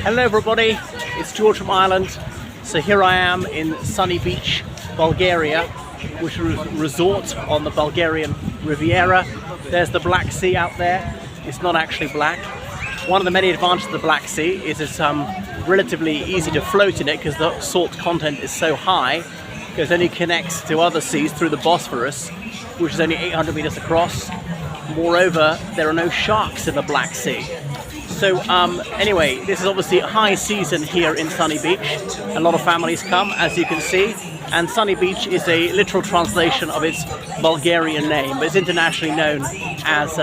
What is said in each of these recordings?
Hello everybody, it's George from Ireland. So here I am in sunny beach, Bulgaria, which is a resort on the Bulgarian Riviera. There's the Black Sea out there. It's not actually black. One of the many advantages of the Black Sea is it's relatively easy to float in it because the salt content is so high, because it only connects to other seas through the Bosphorus, which is only 800 meters across. Moreover, there are no sharks in the Black Sea. So anyway, this is obviously high season here in Sunny Beach. A lot of families come, as you can see, and Sunny Beach is a literal translation of its Bulgarian name, but it's internationally known as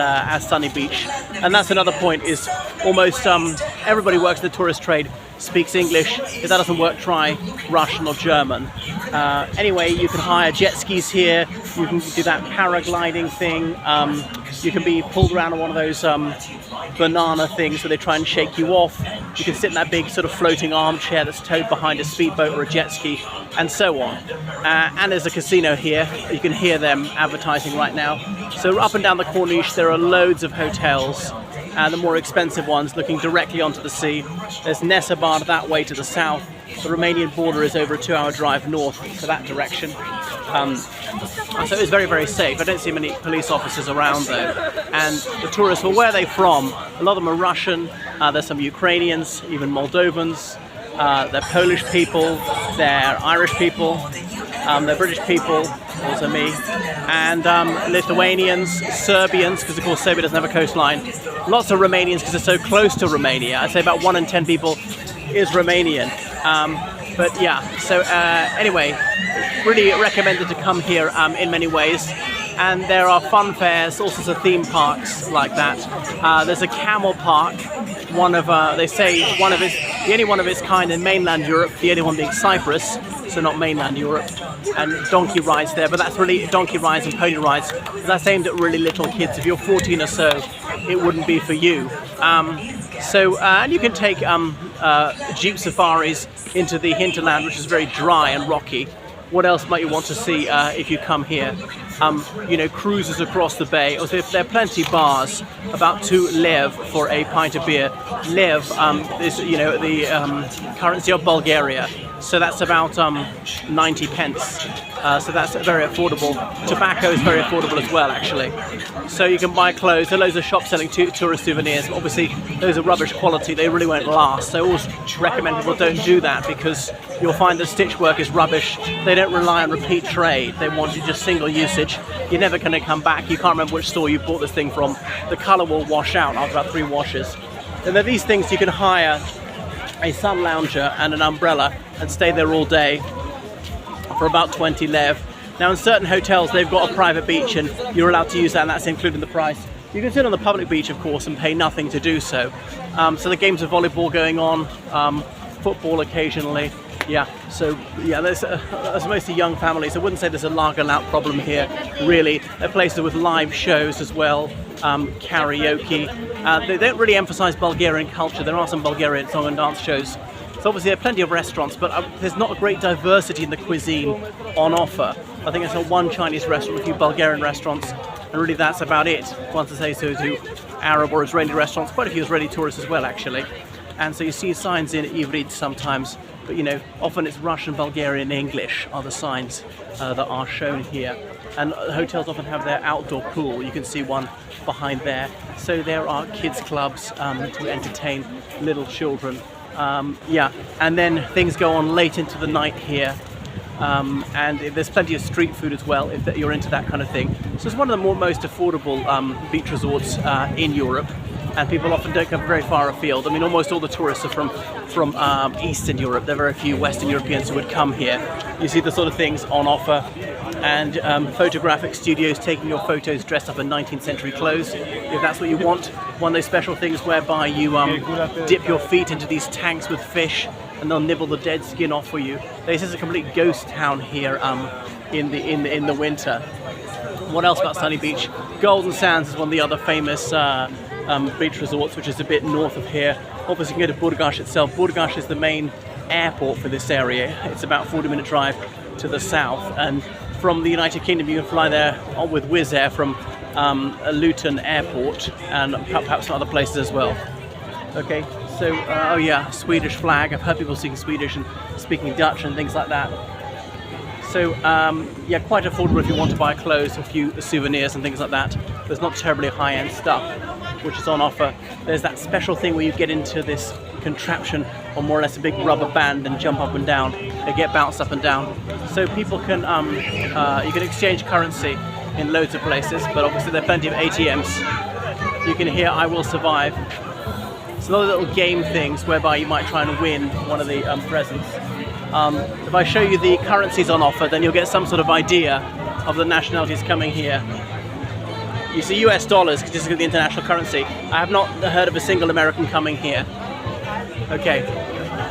Sunny Beach. And that's another point, is almost everybody works in the tourist trade speaks English. If that doesn't work, try Russian or German. Anyway, you can hire jet skis here, you can do that paragliding thing, you can be pulled around on one of those banana things where they try and shake you off. You can sit in that big sort of floating armchair that's towed behind a speedboat or a jet ski, and so on. And there's a casino here. You can hear them advertising right now. So up and down the Corniche there are loads of hotels, the more expensive ones looking directly onto the sea. There's Nesabad that way to the south. The Romanian border is over a 2-hour drive north to that direction. So it's very, very safe. I don't see many police officers around though. And the tourists, well, where are they from? A lot of them are Russian, there's some Ukrainians, even Moldovans, they're Polish people, they're Irish people, they're British people, also me, and Lithuanians, Serbians, because of course Serbia doesn't have a coastline. Lots of Romanians because they're so close to Romania. I'd say about 1 in 10 people is Romanian. But yeah, so anyway, really recommended to come here in many ways. And there are fun fairs, all sorts of theme parks like that. There's a camel park, they say the only one of its kind in mainland Europe, the only one being Cyprus, so not mainland Europe, and donkey rides there, but that's really donkey rides and pony rides. That's aimed at really little kids. If you're 14 or so, it wouldn't be for you. And you can take jeep safaris into the hinterland, which is very dry and rocky. What else might you want to see if you come here? You know, cruises across the bay. Also, there are plenty of bars, about 2 lev for a pint of beer. Lev is, you know, the currency of Bulgaria. So that's about 90 pence. So that's very affordable. Tobacco is very affordable as well, actually. So you can buy clothes. There are loads of shops selling tourist souvenirs. But obviously, those are rubbish quality. They really won't last. So I always recommend people don't do that, because you'll find the stitch work is rubbish. They don't rely on repeat trade. They want you just single usage. You're never going to come back. You can't remember which store you bought this thing from. The colour will wash out after about 3 washes. And there are these things you can hire, a sun lounger and an umbrella, and stay there all day for about 20 lev. Now in certain hotels they've got a private beach and you're allowed to use that, and that's included in the price. You can sit on the public beach of course and pay nothing to do so. So the games of volleyball going on, football occasionally. Yeah, so yeah, there's mostly young families. I wouldn't say there's a lager lout problem here, really. There are places with live shows as well, karaoke. They don't really emphasize Bulgarian culture. There are some Bulgarian song and dance shows. So obviously there are plenty of restaurants, but there's not a great diversity in the cuisine on offer. I think there's one Chinese restaurant, a few Bulgarian restaurants, and really that's about it. Once I say so to Arab or Israeli restaurants, quite a few Israeli tourists as well, actually. And so you see signs in Ivrit sometimes, but you know, often it's Russian, Bulgarian, English are the signs that are shown here. And hotels often have their outdoor pool. You can see one behind there. So there are kids clubs to entertain little children. Yeah, and then things go on late into the night here. And there's plenty of street food as well if you're into that kind of thing. So it's one of the most affordable beach resorts in Europe. And people often don't come very far afield. I mean, almost all the tourists are from Eastern Europe. There are very few Western Europeans who would come here. You see the sort of things on offer, and photographic studios taking your photos dressed up in 19th century clothes, if that's what you want. One of those special things whereby you dip your feet into these tanks with fish, and they'll nibble the dead skin off for you. This is a complete ghost town here in the winter. What else about Sunny Beach? Golden Sands is one of the other famous beach resorts, which is a bit north of here. Obviously you can go to Burgas itself. Burgas is the main airport for this area. It's about a 40-minute drive to the south, and from the United Kingdom you can fly there with Wizz Air from Luton Airport, and perhaps other places as well. Okay, So, oh yeah, Swedish flag. I've heard people speaking Swedish and speaking Dutch and things like that. So, yeah, quite affordable if you want to buy clothes, a few souvenirs and things like that. There's not terribly high-end stuff, which is on offer. There's that special thing where you get into this contraption on more or less a big rubber band and jump up and down. They get bounced up and down. So people can, you can exchange currency in loads of places, but obviously there are plenty of ATMs. You can hear I Will Survive. It's another little game things whereby you might try and win one of the presents. If I show you the currencies on offer, then you'll get some sort of idea of the nationalities coming here. You see US dollars, because this is the international currency. I have not heard of a single American coming here. Okay,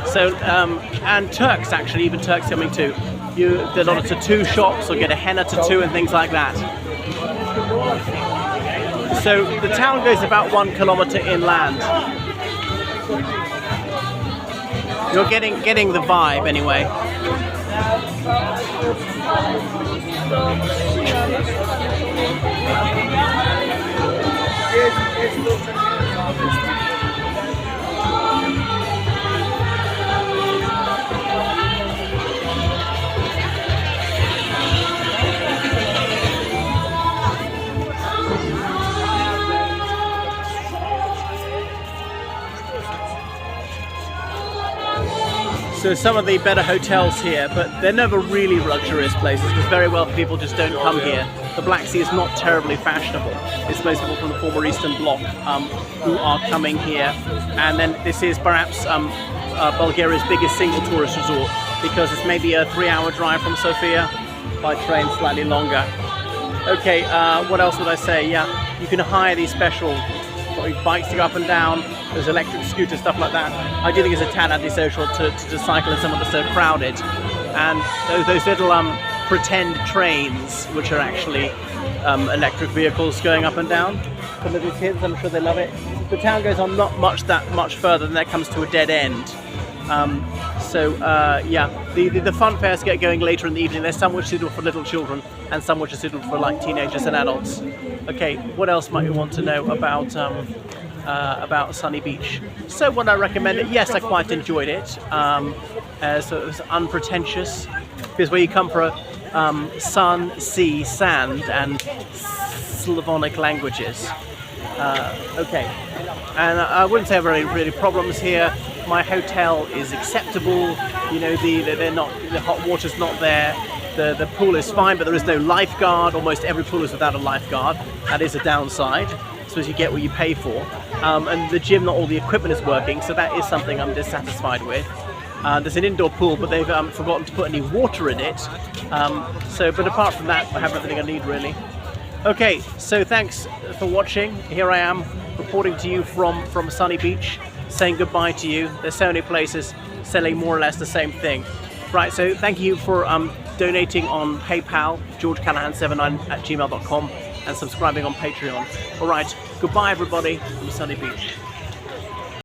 so, and Turks actually, even Turks coming too. There are a lot of tattoo shops, or get a henna tattoo and things like that. So the town goes about 1 kilometer inland. You're getting the vibe anyway. So some of the better hotels here, but they're never really luxurious places because very wealthy people just don't come here. The Black Sea is not terribly fashionable. It's most people from the former Eastern Bloc who are coming here. And then this is perhaps Bulgaria's biggest single tourist resort because it's maybe a 3-hour drive from Sofia, by train slightly longer. Okay, what else would I say? Yeah, you can hire these special bikes to go up and down. There's electric scooters, stuff like that. I do think it's a tad antisocial to cycle in somewhere that's so crowded. And those little pretend trains, which are actually electric vehicles going up and down. For little kids, I'm sure they love it. The town goes on not that much further, then that comes to a dead end. Yeah, the fun fairs get going later in the evening. There's some which are suitable for little children and some which are suitable for like teenagers and adults. Okay, what else might you want to know about Sunny Beach? So what I recommend it, yes, I quite enjoyed it. So it was unpretentious, because where you come for sun, sea, sand and Slavonic languages. Okay, and I wouldn't say I have any really problems here. My hotel is acceptable. You know, the hot water's not there. The pool is fine, but there is no lifeguard. Almost every pool is without a lifeguard. That is a downside. I suppose you get what you pay for. And the gym, not all the equipment is working, so that is something I'm dissatisfied with. There's an indoor pool, but they've forgotten to put any water in it. But apart from that, I have everything I need really. Okay, so thanks for watching. Here I am reporting to you from Sunny Beach, saying goodbye to you. There's so many places selling more or less the same thing. Right, so thank you for donating on PayPal, georgecallahan79@gmail.com, and subscribing on Patreon. All right, goodbye everybody from Sunny Beach.